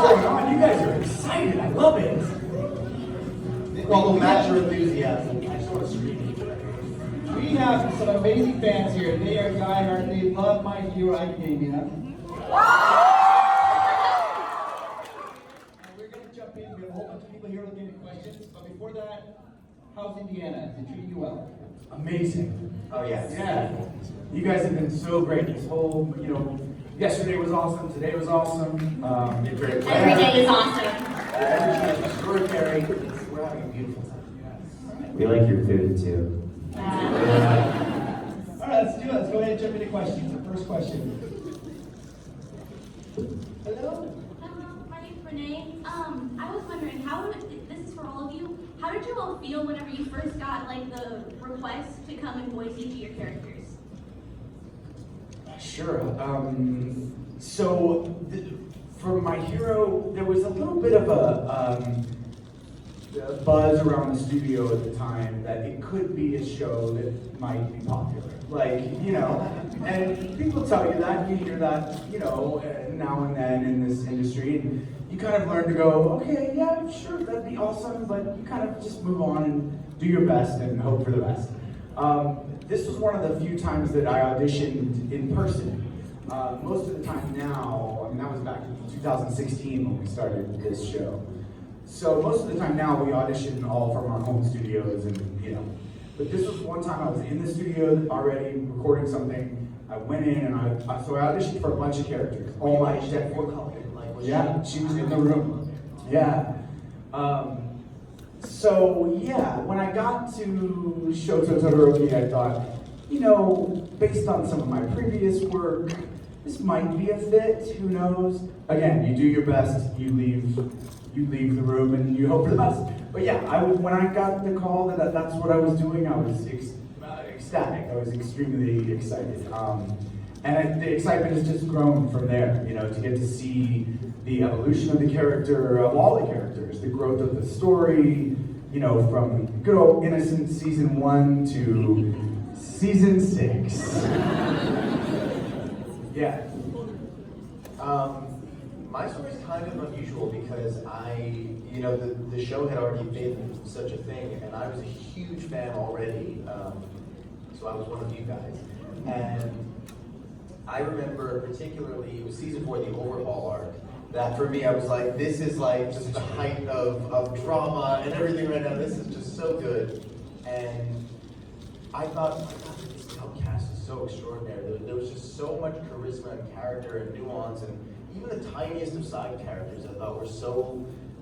going on? You guys are excited. I love it. Well, we'll match your enthusiasm. I just want to scream. We have some amazing fans here. They are diehard. They love My Hero Academia. And we're going to jump in. We have a whole bunch of people here looking at questions. But before that, how's Indiana? Is it treating you well? Amazing. Oh, yes. Yeah. You guys have been so great. This whole, yesterday was awesome. Today was awesome. Every day is awesome. Every day is extraordinary. We're having a beautiful time. We like your food too. All right, let's do it. Let's go ahead and jump into questions. The first question. Hello? Hello, my name's Renee. I was wondering, this is for all of you, how did you all feel whenever you first got the request to come and voice each of your characters? Sure. For My Hero, there was a little bit of a buzz around the studio at the time that it could be a show that might be popular. And people tell you that, you hear that, now and then in this industry, and you kind of learn to go, okay, yeah, sure, that'd be awesome, but you kind of just move on and do your best and hope for the best. This was one of the few times that I auditioned in person. Most of the time now, that was back in 2016 when we started this show. So most of the time now we audition all from our home studios but this was one time I was in the studio already recording something. I went in and I auditioned for a bunch of characters. All my yeah, she was in the room. Yeah. When I got to Shoto Todoroki, I thought, based on some of my previous work, this might be a fit, who knows? Again, you do your best, you leave the room and you hope for the best. But yeah, when I got the call that's what I was doing, I was ecstatic. I was extremely excited. The excitement has just grown from there, to get to see the evolution of the character, of all the characters, the growth of the story, from good old innocent season 1 to season 6. Yeah. My story is kind of unusual because the show had already been such a thing, and I was a huge fan already. So I was one of you guys. And I remember particularly, it was season 4, the overhaul arc, that for me I was like, this is just the height of drama and everything right now. This is just so good. And I thought, this cast is so extraordinary. There was just so much charisma and character and nuance, and even the tiniest of side characters I thought were so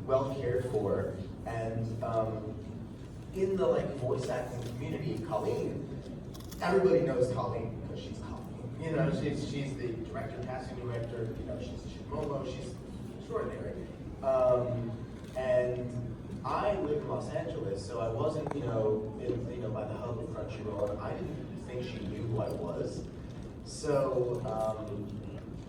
well cared for. And in the voice acting community, Colleen, everybody knows Colleen because she's Colleen. She's the director, casting director. She's Momo. She's extraordinary. And I live in Los Angeles, so I wasn't, by the hub of Crunchyroll, and I didn't think she knew who I was. So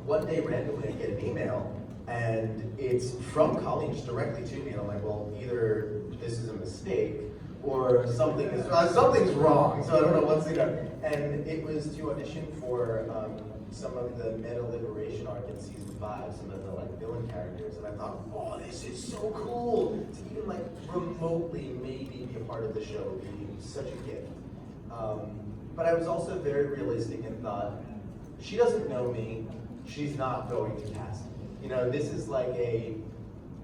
one day randomly I get an email, and it's from Colleen just directly to me, and I'm like, well, either this is a mistake or something's wrong. So I don't know what's And it was to audition for some of the meta liberation arc in season 5, some of the villain characters, and I thought, oh, this is so cool to even remotely maybe be a part of the show would be such a gift. But I was also very realistic and thought, she doesn't know me, she's not going to cast me.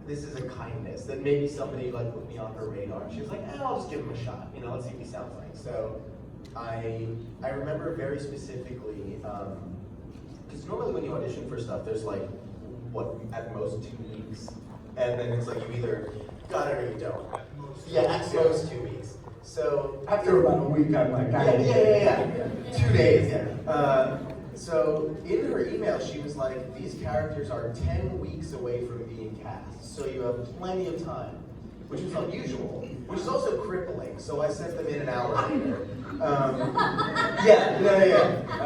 This is a kindness that maybe somebody put me on her radar. And she was like, I'll just give him a shot. Let's see what he sounds like. So I remember very specifically, because normally when you audition for stuff, there's at most 2 weeks. And then it's you either got it or you don't. Yeah, at most 2 weeks. So After about a week, I'm like, yeah. 2 days, yeah. So in her email, she was like, these characters are 10 weeks away from being cast, so you have plenty of time, which was unusual, which is also crippling, so I sent them in an hour later. I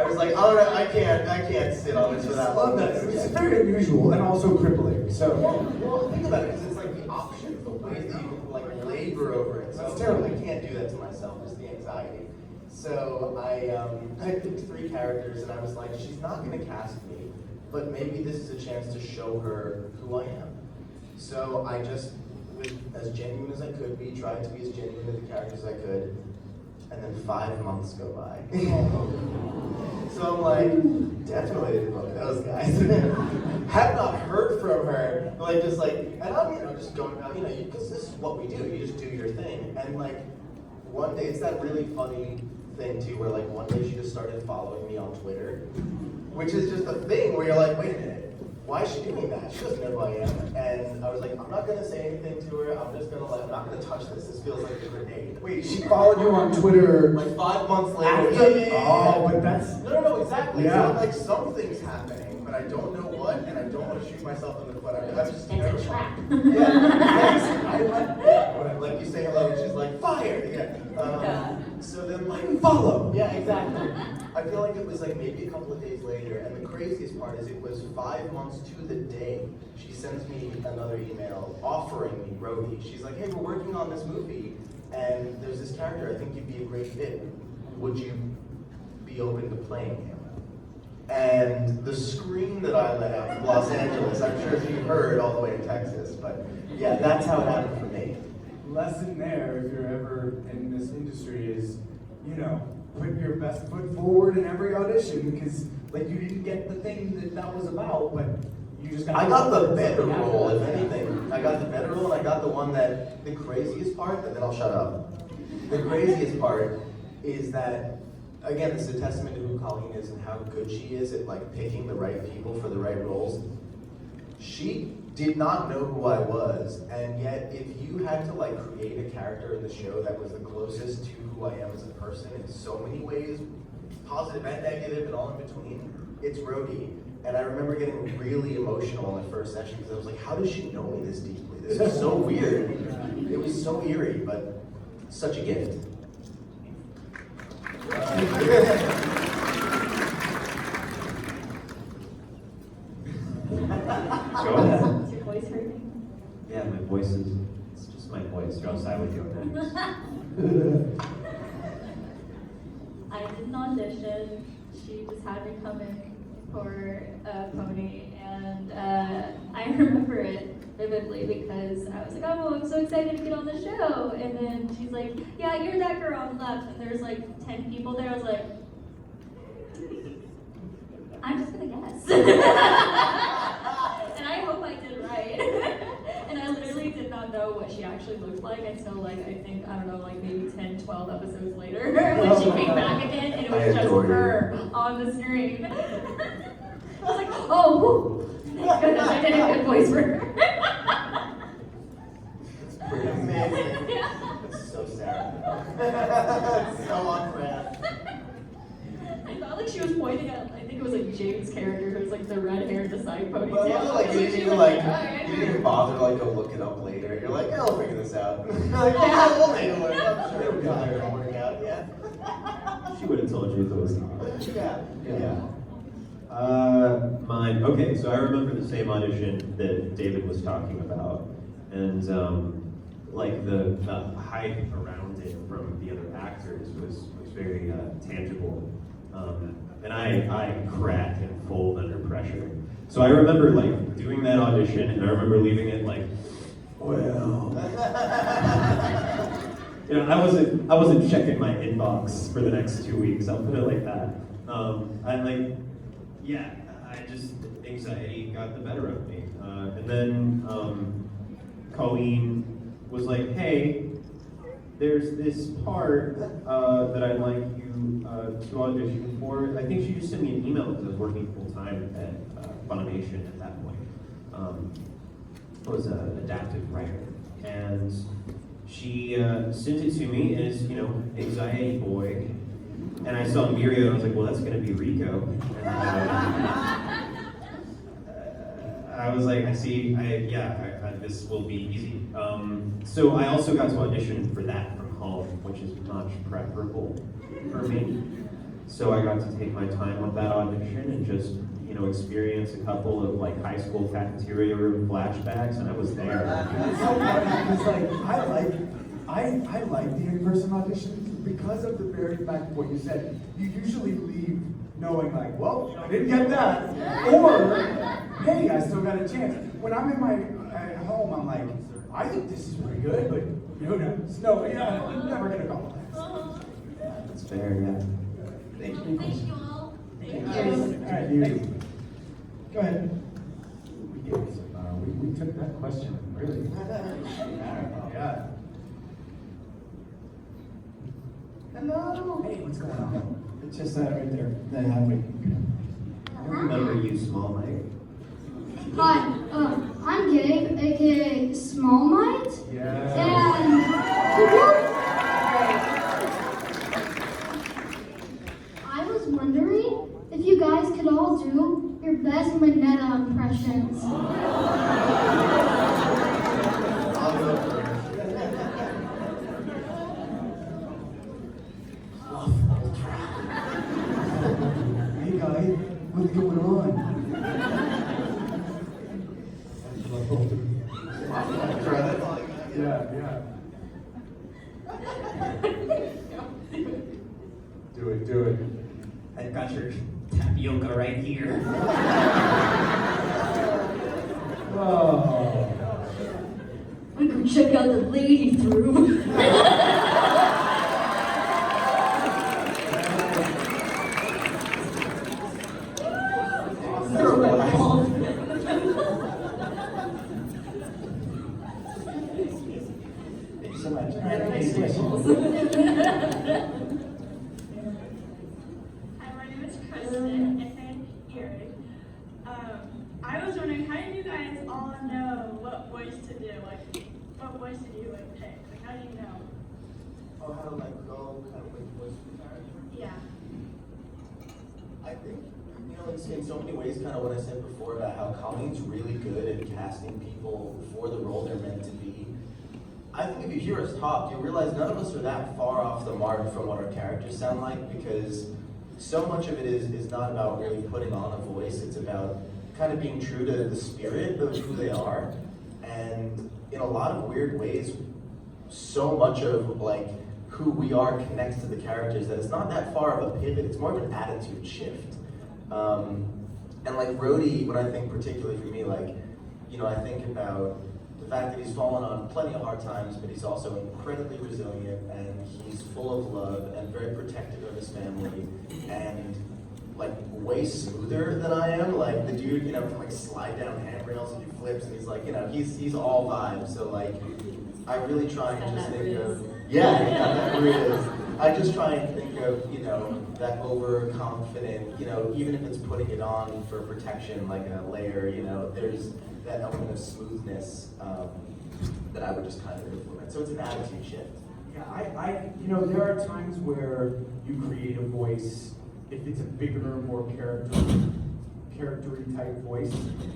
was like, all right, I can't sit on this without. I love that. It's very unusual and also crippling. So well, think about it, because it's the options, the ways that you can labor over it. So it's terrible. I can't do that to myself, just the anxiety. So I picked 3 characters, and I was like, she's not going to cast me, but maybe this is a chance to show her who I am. So I just was as genuine as I could be, tried to be as genuine with the characters as I could, and then 5 months go by. So I'm like, definitely didn't book those guys. Have not heard from her, like just like, and I'm just going out, because this is what we do. You just do your thing, and like one day it's that really funny thing too, where like one day she just started following me on Twitter, which is just a thing where you're like, wait a minute. Why is she doing that? She doesn't know who I am. And I was like, I'm not gonna say anything to her. I'm not gonna touch this. This feels like a grenade. Wait, she followed you on Twitter Like 5 months later. after? Oh, but that's... No, exactly. Yeah. So like something's happening, but I don't know what, and I don't want to shoot myself in the foot. I'm just It's a terrified. trap. Yeah, like you say hello, and she's like, fire! Yeah. So then like, follow. Yeah, exactly. I feel like it was like maybe a couple of days later, and the craziest part is it was 5 months to the day. She sends me another email offering me Rhodey. She's like, hey, we're working on this movie, and there's this character, I think you'd be a great fit. Would you be open to playing him? And the scream that I let out from Los Angeles, I'm sure you heard all the way to Texas, but yeah, that's how it happened for me. Lesson there, if you're ever in this industry, is, put your best foot forward in every audition, because like you didn't get the thing that was about, but you just got. I got the better role, if anything. I got the better role, and I got the one that, the craziest part, and then I'll shut up. The craziest part is that, again, this is a testament to who Colleen is and how good she is at like picking the right people for the right roles. She did not know who I was, and yet if you had to like create a character in the show that was the closest to who I am as a person in so many ways, positive and negative and all in between, it's Rhodey. And I remember getting really emotional in the first session because I was like, how does she know me this deeply? This is so weird. It was so eerie, but such a gift. Go ahead. Is your voice hurting? Yeah, my voice is, it's just my voice, or else I would go next. I did an audition. She just had me come in for a pony, and I remember it vividly because I was like, oh, I'm so excited to get on the show. And then she's like, yeah, you're that girl on the left. And there's like 10 people there. I was like, I'm just gonna guess. And I hope I did right. And I literally did not know what she actually looked like until like, I think, I don't know, like maybe 10, 12 episodes later when she came back again and it was just her on the screen. I was like, oh, thank goodness I did a good voice for her. It's pretty amazing. It's so sad. So on brand. I felt like she was pointing at, I think it was like James' character who was like the red hair, the side ponytail. But I love it, like, you didn't even you didn't even bother to like go look it up later. You're like, yeah, I'll figure this out. You're like, yeah, we'll make it work. I'm sure it'll work out. Yeah. She would have told you if it was not. Yeah. Mine. Okay, so I remember the same audition that David was talking about, and like the hype around it from the other actors was very tangible, and I crack and fold under pressure. So I remember like doing that audition, and I remember leaving it like, well. I wasn't checking my inbox for the next 2 weeks. I'll put it like that. Anxiety got the better of me. And then Colleen was like, hey, there's this part that I'd like you to audition for. I think she just sent me an email because I was working full time at Funimation at that point. I was an adaptive writer. And she sent it to me as, anxiety boy. And I saw Mirio and I was like, well, that's going to be Rico. And, I was like, this will be easy. So I also got to audition for that from home, which is much preferable for me. So I got to take my time with that audition and just, experience a couple of like high school cafeteria room flashbacks, and I was there. It's so funny because I like the in-person auditions because of the very fact of what you said. You usually leave knowing like, well, I didn't get that, or hey, I still got a chance. When I'm in my at home, I'm like, I think this is pretty good, but who knows? No, yeah, I'm never gonna call it. That's fair, yeah. Thank you. Thank you all. All right, you. Go ahead. We took that question, really. Yeah. Hello. Hey, what's going on? It's just that right there. That happened. I remember you, Small Mike. Hi, I'm Gabe, aka Small Mind, Yeah. and I was wondering if you guys could all do your best Mineta impressions. Hey guys, what's going on? Yeah. Do it. I've got your tapioca right here. Oh. We can check out the ladies' room. Thank you so much. All right, next question. Hi, my name is Kristen, and Erin. I was wondering, how did you guys all know what voice to do? Like, what voice did you pick? Like, how do you know? Oh, how to like go kind of with voice for character? Yeah. I think, in so many ways, kind of what I said before about how Colleen's really good at casting people for the role they're meant to be. I think if you hear us talk, you'll realize none of us are that far off the mark from what our characters sound like, because so much of it is not about really putting on a voice, it's about kind of being true to the spirit of who they are. And in a lot of weird ways, so much of like who we are connects to the characters that it's not that far of a pivot, it's more of an attitude shift. And like Rhodey, when I think particularly for me, like, I think about the fact that he's fallen on plenty of hard times, but he's also incredibly resilient, and he's full of love and very protective of his family, and like way smoother than I am. Like the dude, can like slide down handrails and do flips, and he's like, he's all vibes. So like, I really try and just think of, that is. I just try and think of, that overconfident, even if it's putting it on for protection, like a layer, there's that element of smoothness that I would just kind of implement. So it's an attitude shift. Yeah, there are times where you create a voice, if it's a bigger, more character-y type voice,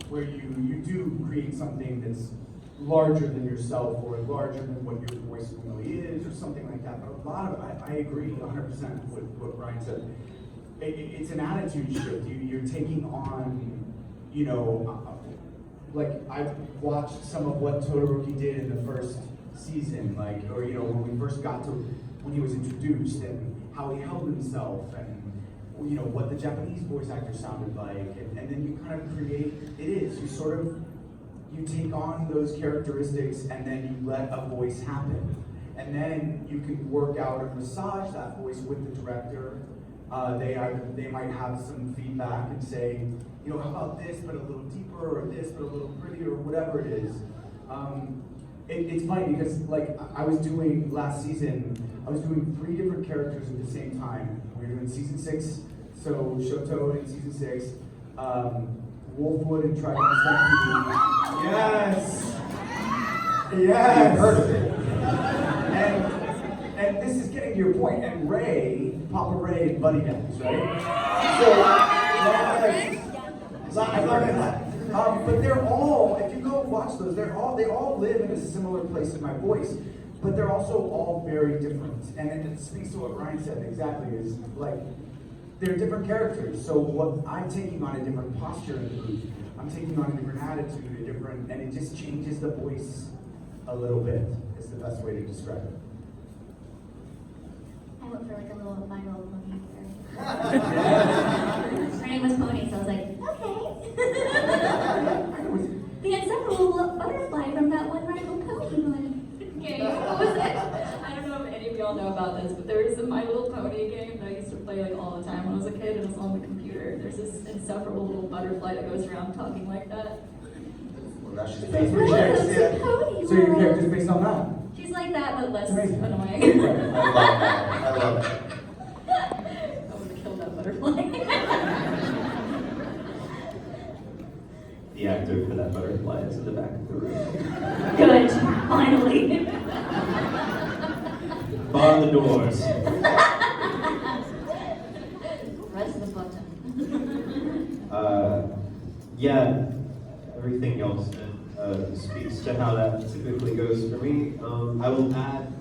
where you do create something that's larger than yourself or larger than what your voice really is or something like that. But a lot of it, I agree 100% with what Ryan said. It's an attitude shift. You're taking on, like I've watched some of what Todoroki did in the first season, or when we first got to when he was introduced and how he held himself and what the Japanese voice actor sounded like, and then you kind of create. You take on those characteristics and then you let a voice happen. And then you can work out or massage that voice with the director. They might have some feedback and say, how about this, but a little deeper, or this, but a little prettier, or whatever it is. It's funny because I was doing last season, I was doing 3 different characters at the same time. We were doing season 6, so Shoto in season 6, Wolfwood and Trigon Stampede. Yes! I've heard of it. And this is getting to your point. And Ray, Papa Ray and Buddy Dance, right? So, I learned that. But they're all, if you go watch those, they all live in a similar place in my voice, but they're also all very different. And it speaks to what Ryan said exactly, is like, they're different characters, so what I'm taking on a different posture in the booth. I'm taking on a different attitude, and it just changes the voice a little bit. Is the best way to describe it. I went for like a little My Little Pony character. Her name was Pony, so I was like, okay. The inseparable butterfly about this, but there was a My Little Pony game that I used to play like all the time when I was a kid, and it was on the computer. There's this insufferable little butterfly that goes around talking like that. Well, now she's It's famous. like, "Look, it's Yeah. a pony So your world." character's based on that? She's like that, but less Amazing. annoying. I love that. I love that. I would have killed that butterfly. The actor for that butterfly is in the back of the room. Good, finally. Bar the doors. Press the button. Yeah, everything y'all said speaks to how that typically goes for me. I will add,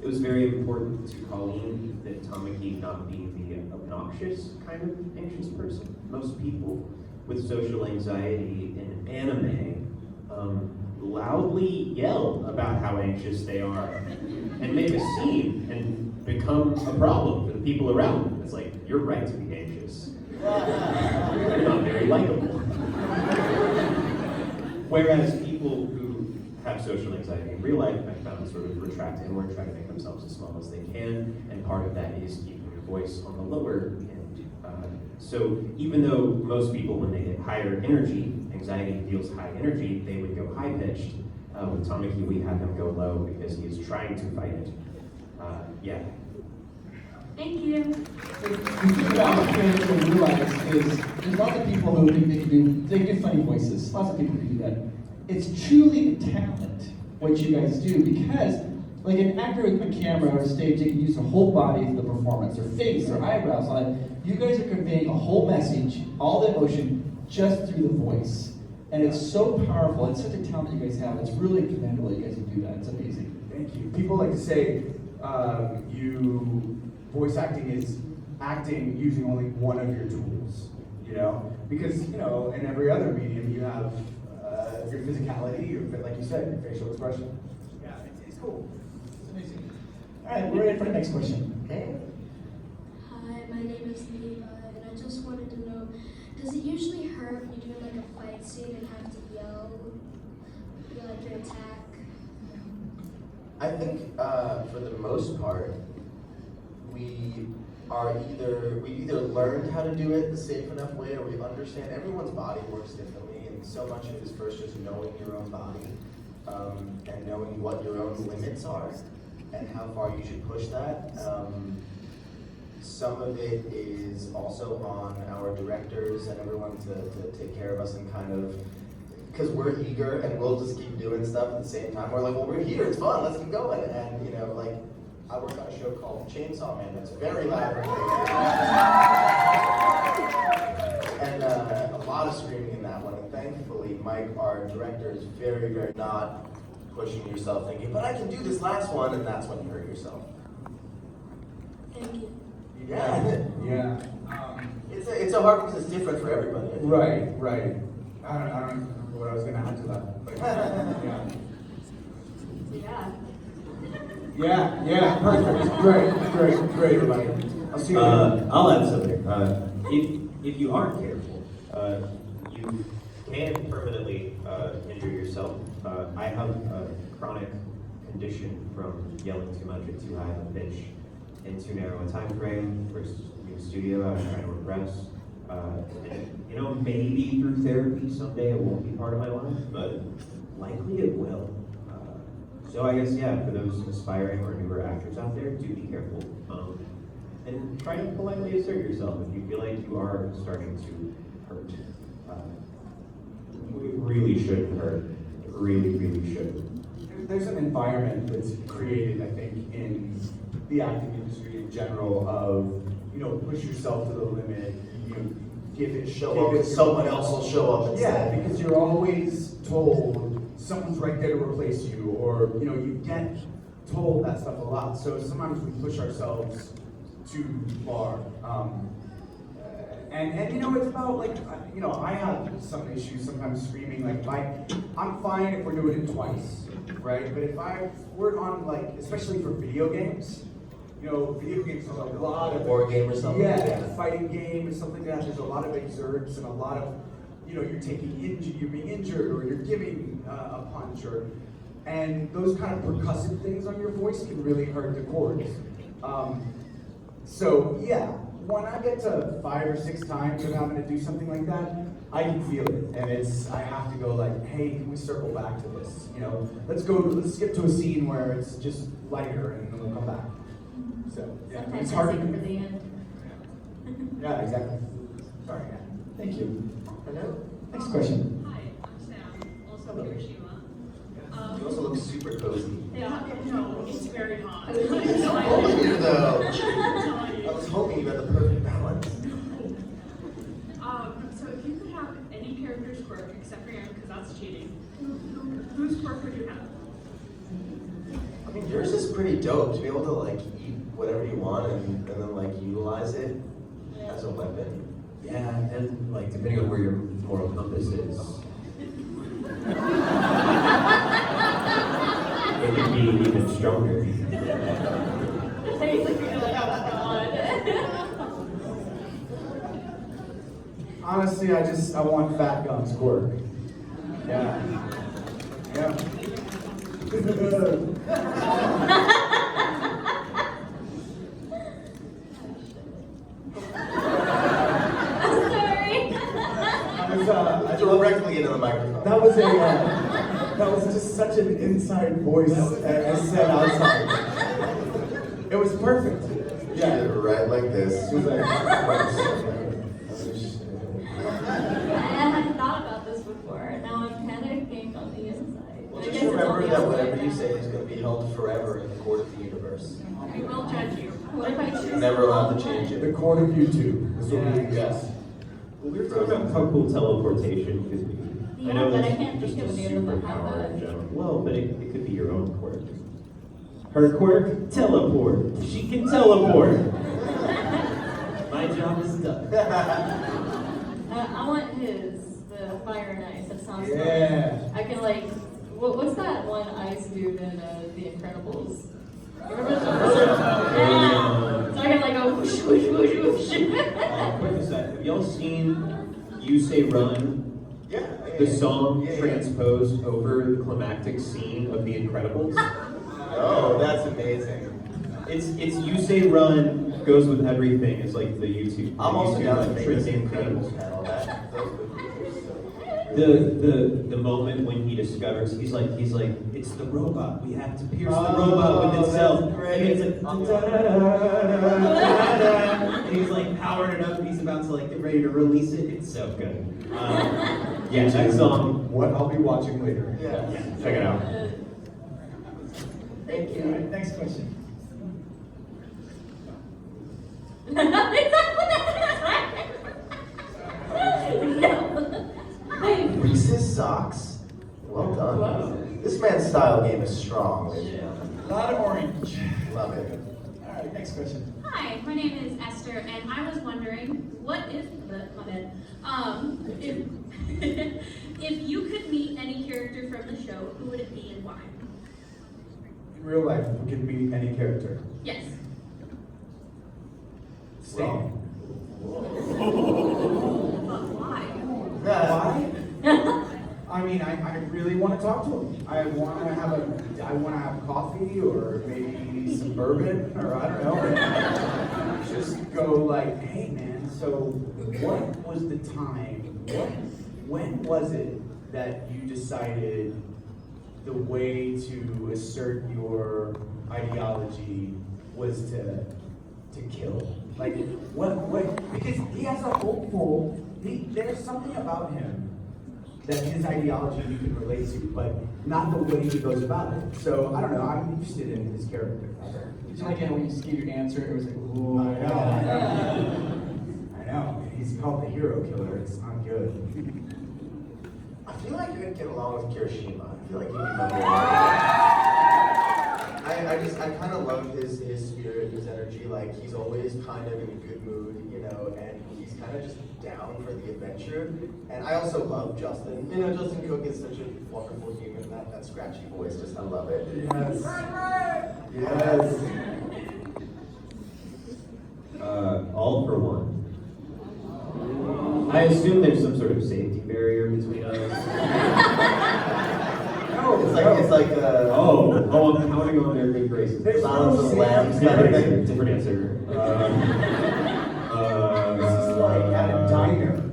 it was very important to Colleen that Tamaki not be the obnoxious kind of anxious person. Most people with social anxiety in anime loudly yell about how anxious they are and make a scene and become a problem for the people around them. It's like, you're right to be anxious. You're not very likable. Whereas people who have social anxiety in real life, I found, sort of retract inward, try to make themselves as small as they can, and part of that is keeping your voice on the lower end. So even though most people, when they hit higher energy, anxiety feels high energy, they would go high pitched. With Tamaki, we had him go low because he is trying to fight it. Yeah. Thank you. The thing about what fans don't realize is there's lots of people who think they can do funny voices. Lots of people can do that. It's truly a talent what you guys do, because like an actor with a camera or a stage, they can use their whole body for the performance, their face, their eyebrows on it. You guys are conveying a whole message, all the emotion, just through the voice. And it's so powerful. It's such a talent you guys have. It's really commendable you guys can do that. It's amazing. Thank you. People like to say voice acting is acting using only one of your tools, you know? Because, you know, in every other medium you have your physicality, your, like you said, your facial expression. Yeah, it's cool. It's amazing. All right, we're ready for the next question. Okay. Hi, my name is Neva, and I just wanted to know, does it usually hurt when you do like a fight scene and have to yell like your attack? I think for the most part, we either learned how to do it the safe enough way, or we understand everyone's body works differently, and so much of it is first just knowing your own body and knowing what your own limits are and how far you should push that. Some of it is also on our directors and everyone to take care of us and kind of, because we're eager and we'll just keep doing stuff at the same time. We're like, well, we're here, it's fun, let's keep going. And you know, like, I work on a show called Chainsaw Man that's very loud and a lot of screaming in that one. And thankfully, Mike, our director, is very, very not pushing yourself, thinking, but I can do this last one, and that's when you hurt yourself. Thank you. Yeah. Yeah. It's so hard because it's different for everybody. I think. Right. I don't remember what I was gonna add to that. But, yeah, perfect. Great, everybody. I'll see you later. I'll add something. If you aren't careful, you can permanently injure yourself. I have a chronic condition from yelling too much at too high of a pitch in too narrow a time frame. First new studio, I was trying to regress. And, you know, maybe through therapy someday it won't be part of my life, but likely it will. So I guess, yeah, for those aspiring or newer actors out there, do be careful. And try to politely assert yourself if you feel like you are starting to hurt. It really shouldn't hurt. It really shouldn't. There's an environment that's created, I think, in the acting industry in general of, you know, push yourself to the limit, you know, give it Show up, and someone else will show up instead. Yeah, because you're always told someone's right there to replace you, or, you know, you get told that stuff a lot. So sometimes we push ourselves too far. And you know, it's about like, you know, I have some issues sometimes screaming, like I'm fine if we're doing it twice, right? But if we're on, like, especially for video games, you know, video games are like a lot of board game or something. Yeah, a fighting game or something like that. There's a lot of exerts and a lot of, you know, you're being injured, or you're giving a punch, and those kind of percussive things on your voice can really hurt the cords. So yeah, when I get to 5 or 6 times of having to do something like that, I can feel it, and I have to go like, hey, can we circle back to this? You know, let's skip to a scene where it's just lighter, and then we'll come back. So yeah, Sometimes it's I hard. sing for the end. Yeah, exactly. Sorry. Yeah. Thank you. Hello? Next question. Hi, I'm Sam, also Hiroshima. You also look super cozy. Yeah, no, it's very hot. I told you though. I was hoping you had the perfect balance. So if you could have any character's quirk except for your own, because that's cheating, whose quirk would you have? I mean, yours is pretty dope to be able to like eat whatever you want and then like utilize it as a weapon. Yeah, and like depending on where your moral compass is, it can be even stronger. He's looking like, oh god. Honestly, I want Fat Gum's quirk. Yeah. Yeah. I'm sorry. I was, Directly into the microphone. that was just such an inside voice I said outside. It was perfect. She did it right like this. She was like, I hadn't thought about this before. Now I'm panicking on the inside. Well, I just guess it's remember on the that outside whatever you now. say is going to be held forever in the court of the universe. We will judge you. What if I choose You're never allowed to all change the it. court of YouTube. This will be Yes. Well, we were talking about how cool teleportation could be. Yeah, I know but I that's can't just think a of any of them that have superpower that. in general. Well, but it could be your own quirk. Her quirk, teleport. She can teleport. My job is done. I want his, the fire and ice. That sounds Yeah. fun. I can like, what's that one ice dude in The Incredibles? Remember yeah. So I can like go whoosh, whoosh, whoosh, whoosh. Quick aside, have y'all seen You Say Run? Yeah. The song Yeah. transposed over the climactic scene of The Incredibles? Oh, that's amazing. It's You Say Run goes with everything. It's like the YouTube. I'm also YouTube down to make trend this name Incredibles thing. panel. Those would be so The moment when he discovers he's like it's the robot. We have to pierce the robot with itself. that's great. And it's like da-da-da-da-da-da-da. And he's like powering it up and he's about to like get ready to release it. It's so good. Yeah, that song. What I'll be watching later. Yeah. Check it out. Thank you. All right, next question. Reese's socks. Well done. Wow. This man's style game is strong. A lot of orange. Love it. All right, next question. Hi, my name is Esther, and I was wondering, what if if if you could meet any character from the show, who would it be and why? In real life, we can meet any character. Yes. Stan. But why? Why? I mean, I really want to talk to him. I want to have coffee or maybe some bourbon or I don't know. Just go like, hey man, so what was the time? When was it that you decided the way to assert your ideology was to kill? Like, what? Because he has a hopeful. There's something about him that his ideology you can relate to, but not the way he goes about it. So I don't know. I'm interested in his character. Did you like it when you just gave your answer? It was like, ooh. I know. He's called the hero killer. It's not good. I feel like you'd get along with Kirishima. I feel like you'd be number one. I kind of love his spirit, his energy. Like he's always kind of in a good mood, you know, and he's kind of just down for the adventure. And I also love Justin. You know, Justin Cook is such a wonderful human. That scratchy voice, just I love it. Yes. Yes. All for one. I assume there's some sort of safety barrier between us. No, It's like Oh. Oh, and how would I go in their good graces? There's Silence of the Lambs. Different answer. Different answer. This is like at a diner.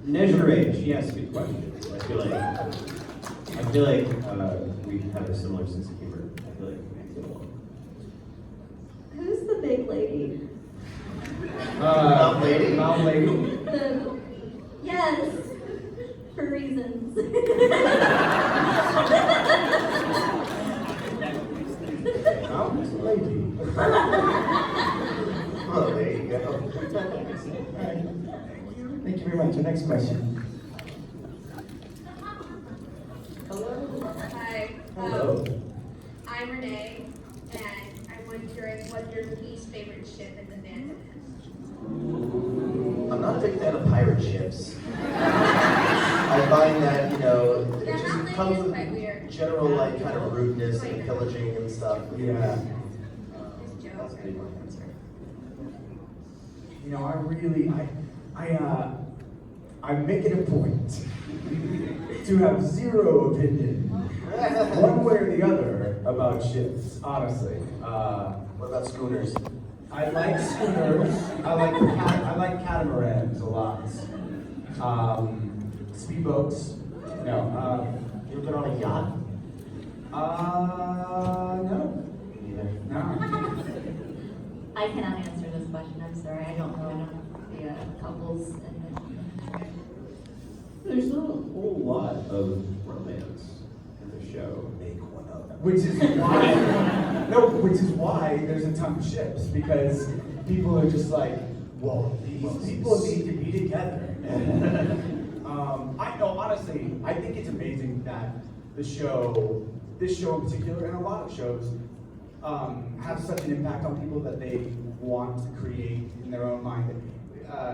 Negerage. Yes, good question. I feel like we have a similar sense of humor. I feel like we get along. Who's the big lady? Mount Lady? Mount Lady. Yes, for reasons. Mount Lady. Oh, there you go. Alright. Thank you very much. Our next question. Hi. Hello. I'm Renee, and I'm wondering what your least favorite ship in the fandom is. I'm not a big fan of pirate ships. I find that, it Yeah, just Mount comes Lady is with quite weird. general, kind of rudeness and pillaging and stuff. Yeah. Just That's jokes. a big one answer. I make it a point to have zero opinion, one way or the other, about ships, honestly. What about schooners? I like schooners. I like catamarans a lot. Speedboats. No. You ever been on a yacht? No. Me neither. No. I cannot answer this question. I'm sorry. I don't know the couples. There's not a whole lot of romance in the show. Make one up. Which is why there's a ton of ships, because people are just like, well, these people need to be together. Honestly, I think it's amazing that this show in particular, and a lot of shows, have such an impact on people that they want to create in their own mind.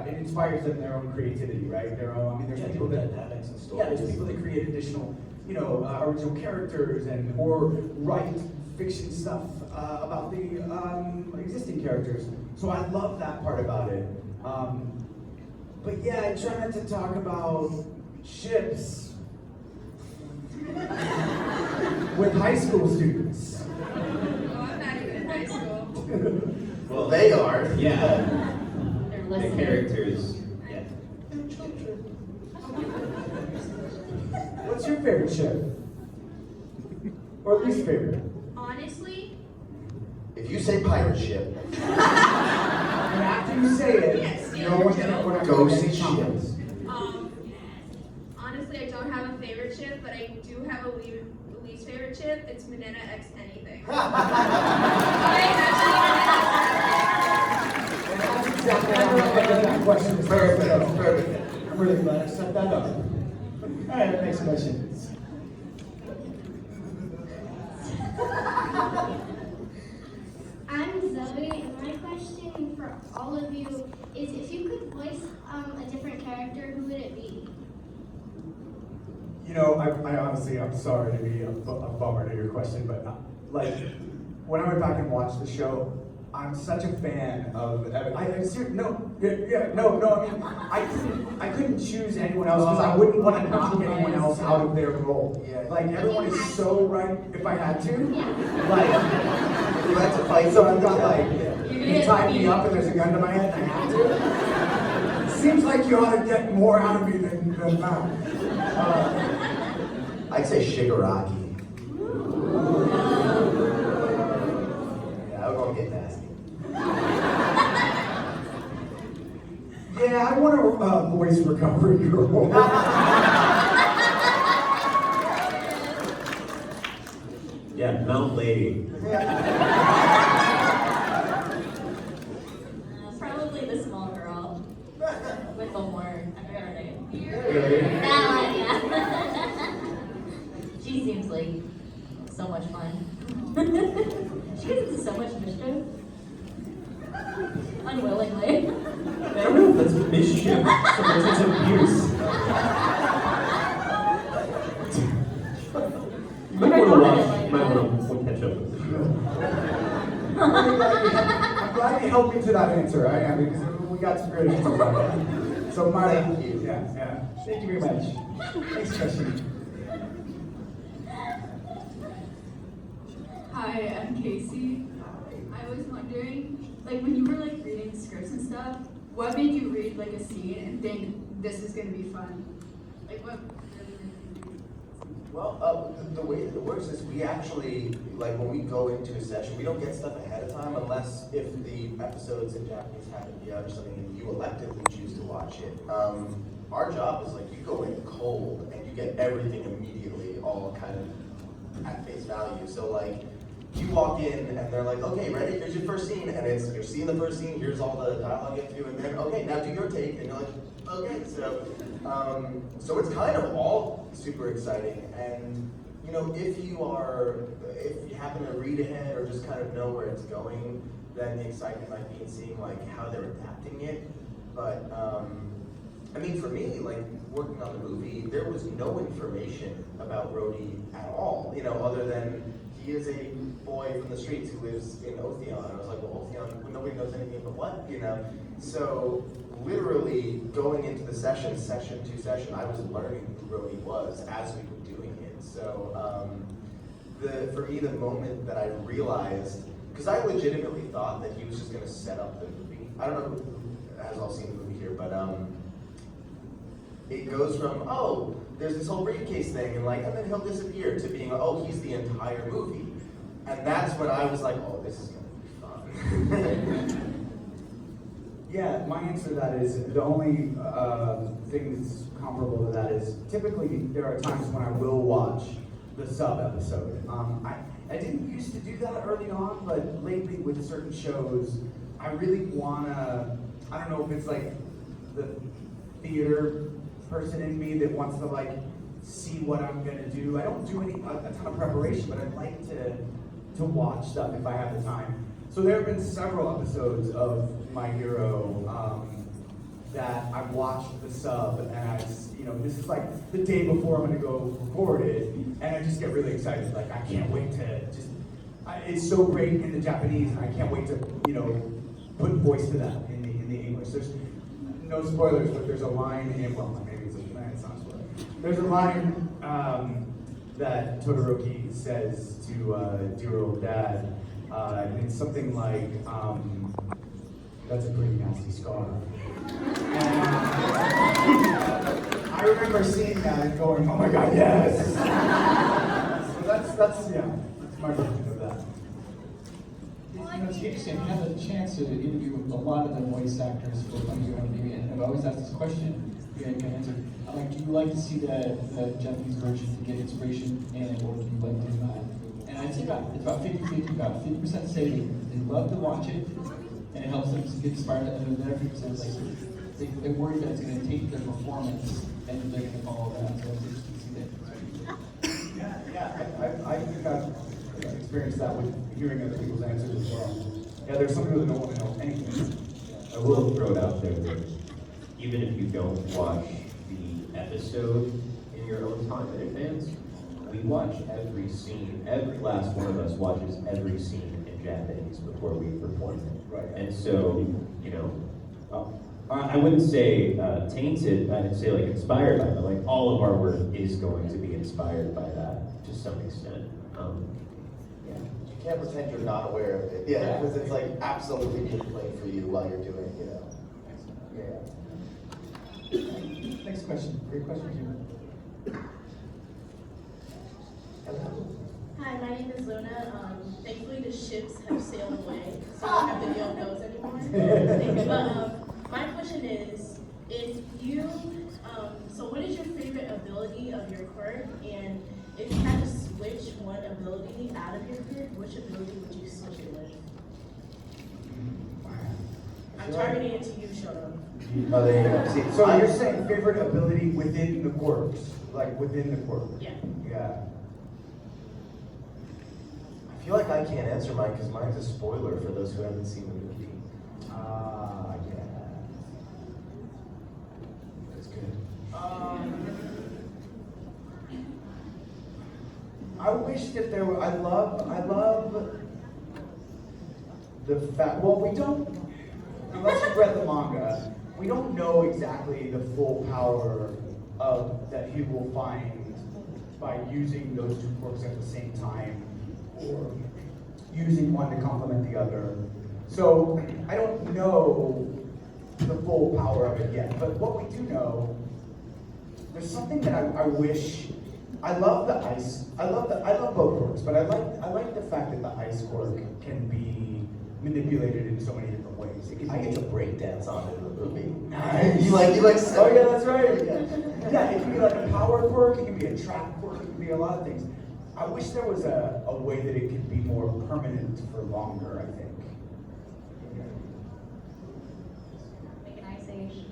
It inspires them their own creativity, right? Their own. There's people that dynamics and there's people that create additional, original characters or write fiction stuff about the existing characters. So I love that part about it. But yeah, I try not to talk about ships with high school students. Oh, I'm not even in high school. Well, they are. Yeah. They're The listening. characters. Yeah. What's your favorite ship? Or least favorite? Honestly, If you say pirate ship, And after you say it, Yes, you know what? yeah. We're not Go gonna make see any ship. comments. honestly, I don't have a favorite ship, but I do have a least favorite ship. It's Mineta X anything. And that's exactly how I ended that question. Perfect, perfect. I'm really glad I set that up. Alright, next question. I'm Zoe, and my question for all of you is if you could voice a different character, who would it be? I honestly, I'm sorry to be a bummer to your question, but when I went back and watched the show, I'm such a fan of Evan. I couldn't choose anyone else because I wouldn't want to knock anyone else out of their role. Yeah. Like everyone is so right if I had to. Like, If you had to fight so I've got something, you tie me up and there's a gun to my head and I have to. Seems like you ought to get more out of me than that. I'd say Shigaraki. Yeah, we're gonna get nasty. Yeah, I want a voice recovery girl. Yeah, Mount Lady. Probably the small girl with the horn. I forgot her name. Really? That one, yeah. She seems like so much fun. She gets into so much mischief. Unwillingly. I don't know if that's mischief. Sometimes it's abuse. You might want to catch up with the show. I'm glad you helped me to that answer. I am, because we got some great answers on it. So Thank you. Yeah. Thank you very much. Next question. like when you were like reading scripts and stuff, what made you read like a scene and think this is gonna be fun? Like what really made you read? Well, the way that it works is we actually, like when we go into a session, we don't get stuff ahead of time unless if the episodes in Japanese happen to be out or something and you electively choose to watch it. Our job is like you go in cold and you get everything immediately, all kind of at face value. So like you walk in and they're like, okay, ready? Here's your first scene, and it's you're seeing the first scene. Here's all the dialogue you have to do, and then okay, now do your take, and you're like, okay. So it's kind of all super exciting, and you know, if you happen to read ahead or just kind of know where it's going, then the excitement might be in seeing like how they're adapting it. But I mean, for me, like working on the movie, there was no information about Rhodey at all, you know, other than he is a boy from the streets who lives in Otheon. I was like, well, Otheon, nobody knows anything but what, you know? So literally going into the session to session, I was learning who Rhodey was as we were doing it. So for me, the moment that I realized, because I legitimately thought that he was just gonna set up the movie. I don't know who has all seen the movie here, but it goes from, oh, there's this whole briefcase thing, and then he'll disappear, to being, oh, he's the entire movie. And that's when I was like, oh, this is gonna be fun. Yeah, my answer to that is the only thing that's comparable to that is typically there are times when I will watch the sub episode. I didn't used to do that early on, but lately with certain shows, I really wanna, I don't know if it's like the theater person in me that wants to like see what I'm gonna do. I don't do a ton of preparation, but I'd like to watch stuff if I have the time. So there have been several episodes of My Hero that I've watched the sub, and this is like the day before I'm gonna go record it, and I just get really excited. Like I can't wait to it's so great in the Japanese, and I can't wait to put voice to that in the English. There's no spoilers, but there's a line in maybe it's not a spoiler. There's a line that Todoroki says to dear old dad. And it's something like, that's a pretty nasty scar. And I remember seeing that and going, oh my God, yes! So that's my version of that. It's interesting. I had a chance to interview a lot of the voice actors for My Hero Academia, and I've always asked this question. You guys can answer. I'm like, do you like to see the Japanese version to get inspiration in it, or do you like to not? And I'd say it's about 50-50. About 50% say they love to watch it, and it helps them get inspired, and the other 50% is like they're worried that it's going to take their performance, and they're going to follow that. So it's interesting to see that. Yeah. I think I've experienced that with hearing other people's answers as well. Yeah, there's some people that don't want to know anything. I will throw it out there that even if you don't watch the episode in your own time in advance, we watch every scene. Every last one of us watches every scene in Japanese before we perform it. Right. And so, I wouldn't say tainted. I'd say like inspired by that. Like all of our work is going to be inspired by that to some extent. You can't pretend you're not aware of it. Yeah, because it's like absolutely being played for you while you're doing, Yeah. Next question. Great question, here. Hi, my name is Luna. Thankfully, the ships have sailed away, so I don't have to deal with those anymore. But my question is, if you, so what is your favorite ability of your quirk? And if you had to switch one ability out of your quirk, which ability would you switch it with? I'm targeting it to you, Shoto. Oh, there you go. See, So you're saying favorite ability within the quirks, like within the quirk? Yeah. Yeah. I feel like I can't answer mine because mine's a spoiler for those who haven't seen the movie. Yeah. That's good. I wish that there were. I love the fact. Well, we don't. Unless you've read the manga, we don't know exactly the full power of that he will find by using those two quirks at the same time, or using one to complement the other. So I don't know the full power of it yet, but what we do know, there's something that I wish. I love the ice. I love both quirks, but I like the fact that the ice quirk can be manipulated in so many different ways. It can I be, get to break dance on it in the movie. Nice. You like Oh yeah, that's right. Yeah, it can be like a power quirk, it can be a trap quirk, it can be a lot of things. I wish there was a way that it could be more permanent for longer, I think. Like an ice age.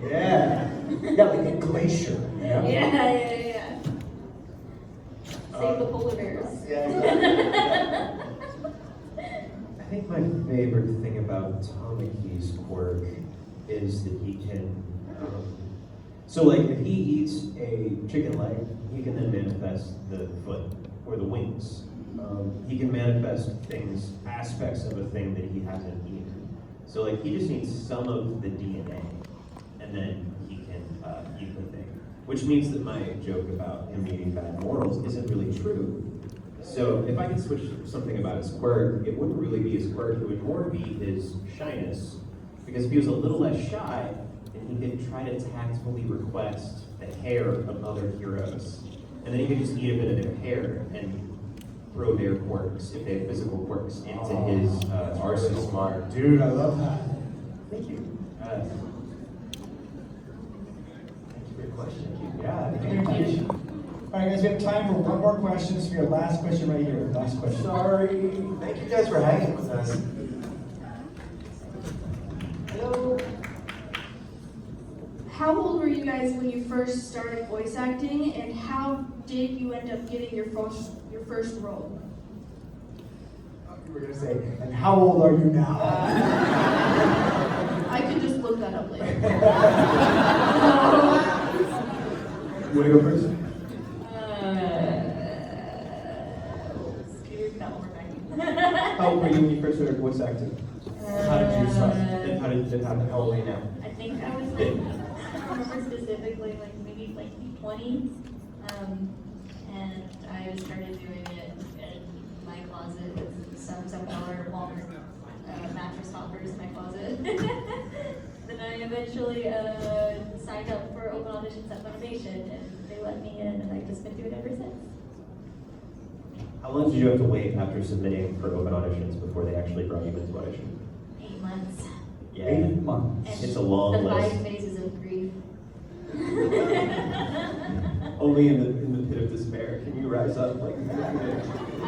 Yeah. Yeah, like a glacier. Yeah. Yeah. Save the polar bears. Yeah. I think my favorite thing about Tamaki's quirk is that he can, so like if he eats a chicken leg, he can then manifest the foot or the wings. He can manifest things, aspects of a thing that he hasn't eaten. So like he just needs some of the DNA, and then he can eat the thing. Which means that my joke about him needing bad morals isn't really true. So if I could switch something about his quirk, it wouldn't really be his quirk, it would more be his shyness. Because if he was a little less shy, then he could try to tactfully request the hair of other heroes. And then he could just eat a bit of their hair and throw their quirks, if they have physical quirks, into his arsenal. Smart. Dude, I love that. Thank you. Thank you for your question. Yeah, Thank you. All right, guys, we have time for one more question. So your last question right here. Last question. Sorry. Thank you guys for hanging with us. Hello. How old were you guys when you first started voice acting, and how did you end up getting your first role? You were gonna say, and how old are you now? I could just look that up later. You wanna go first? How old were you when you first started voice acting? How did you start? And how did it happen? How old are you now? I think I was like, I don't remember specifically, like maybe like 20. And I started doing it in my closet with some $7 Walmart mattress toppers in my closet. Then I eventually signed up for open auditions at Funimation, and they let me in, and I've just been doing it ever since. How long did you have to wait after submitting for open auditions before they actually brought you into audition? 8 months. Yeah. 8 months. And It's a long the list. 5 phases of grief. Only in the pit of despair can you rise up like I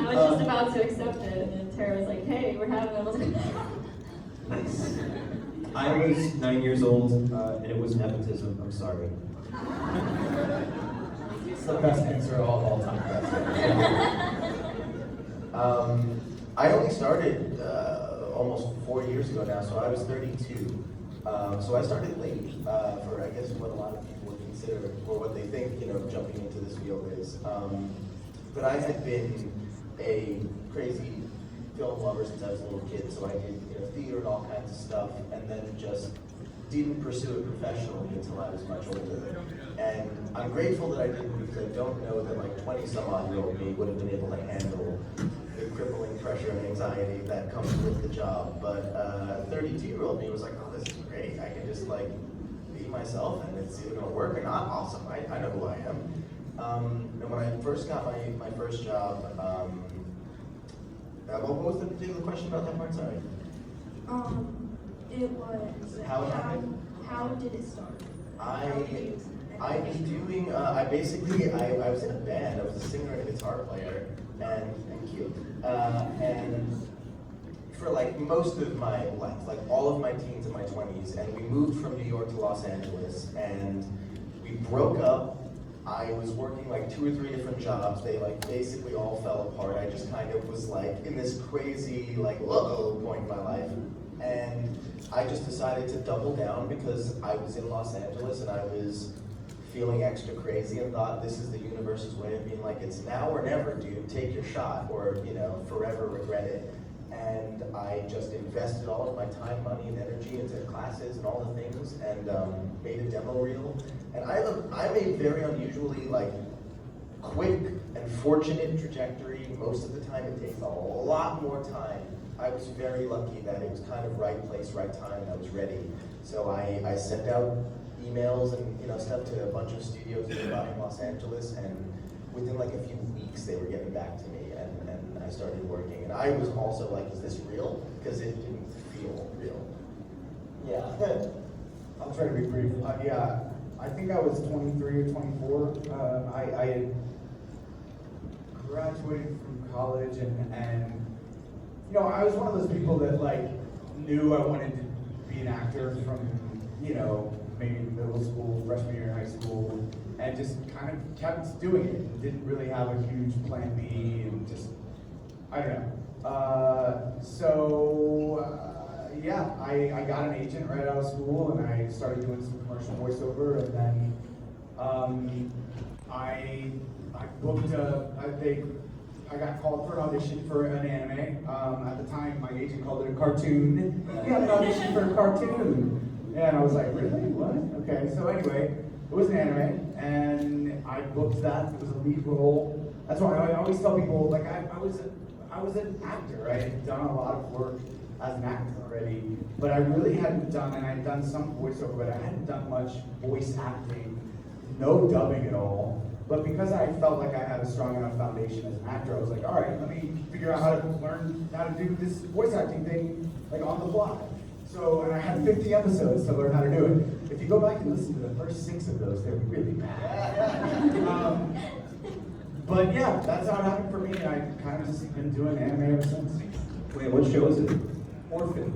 was just about to accept it, and then Tara was like, "Hey, we're having it." I was like, Nice. I was 9 years old, and it was nepotism. I'm sorry. It's the best answer of all time. I only started almost 4 years ago now, so I was 32. So I started late for, I guess, what a lot of people would consider, or what they think, jumping into this field is. But I had been a crazy film lover since I was a little kid, so I did theater and all kinds of stuff, and then just didn't pursue it professionally until I was much older. And I'm grateful that I didn't, because I don't know that like 20-some-odd-year-old me would have been able to handle the crippling pressure and anxiety that comes with the job. But 32-year-old me was like, oh, this is great. I can just like be myself and it's either gonna work or not. Awesome, I know who I am. And when I first got my first job, what was the particular question about that part? Sorry. It was how did it start? I was doing, I was in a band. I was a singer and a guitar player, and thank you. And for like most of my life, like all of my teens and my 20s, and we moved from New York to Los Angeles, and we broke up. I was working like 2 or 3 different jobs. They like basically all fell apart. I just kind of was like in this crazy like whoa point in my life. And I just decided to double down because I was in Los Angeles and I was feeling extra crazy and thought this is the universe's way of being like, it's now or never, dude, take your shot or, forever regret it. And I just invested all of my time, money, and energy into classes and all the things and made a demo reel. And I have a very unusually like quick and fortunate trajectory. Most of the time it takes a lot more time I was very lucky that it was kind of right place, right time. I was ready. So I sent out emails and stuff to a bunch of studios nearby in Los Angeles, and within like a few weeks they were getting back to me, and I started working. And I was also like, is this real? Because it didn't feel real. Yeah. I'll try to be brief. Yeah, I think I was 23 or 24. I had graduated from college, and I was one of those people that like knew I wanted to be an actor from maybe middle school, freshman year in high school, and just kind of kept doing it. Didn't really have a huge plan B, and just I don't know. Yeah, I got an agent right out of school, and I started doing some commercial voiceover, and then I booked I got called for an audition for an anime. At the time, my agent called it a cartoon. You have an audition for a cartoon. And I was like, really? What? Okay, so anyway, it was an anime, and I booked that. It was a lead role. That's why I always tell people, like, I was an actor. I had done a lot of work as an actor already, but I really hadn't done, and I'd done some voiceover, but I hadn't done much voice acting, no dubbing at all. But because I felt like I had a strong enough foundation as an actor, I was like, all right, let me figure out how to learn how to do this voice acting thing, like on the fly. So, and I had 50 episodes to learn how to do it. If you go back and listen to the first 6 of those, they're really bad. But yeah, that's how it happened for me. I kind of just been doing anime ever since. Wait, what show is it? Orphan.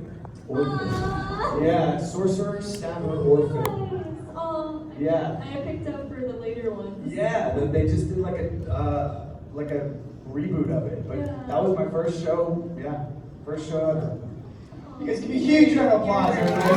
Aww. Yeah, Sorcerer, Stabber, Orphan. Oh, Yeah. I picked up for the later ones. Yeah, they just did like a reboot of it. But Yeah. that was my first show. Yeah, first show ever. You guys give me a huge round of applause. Everybody.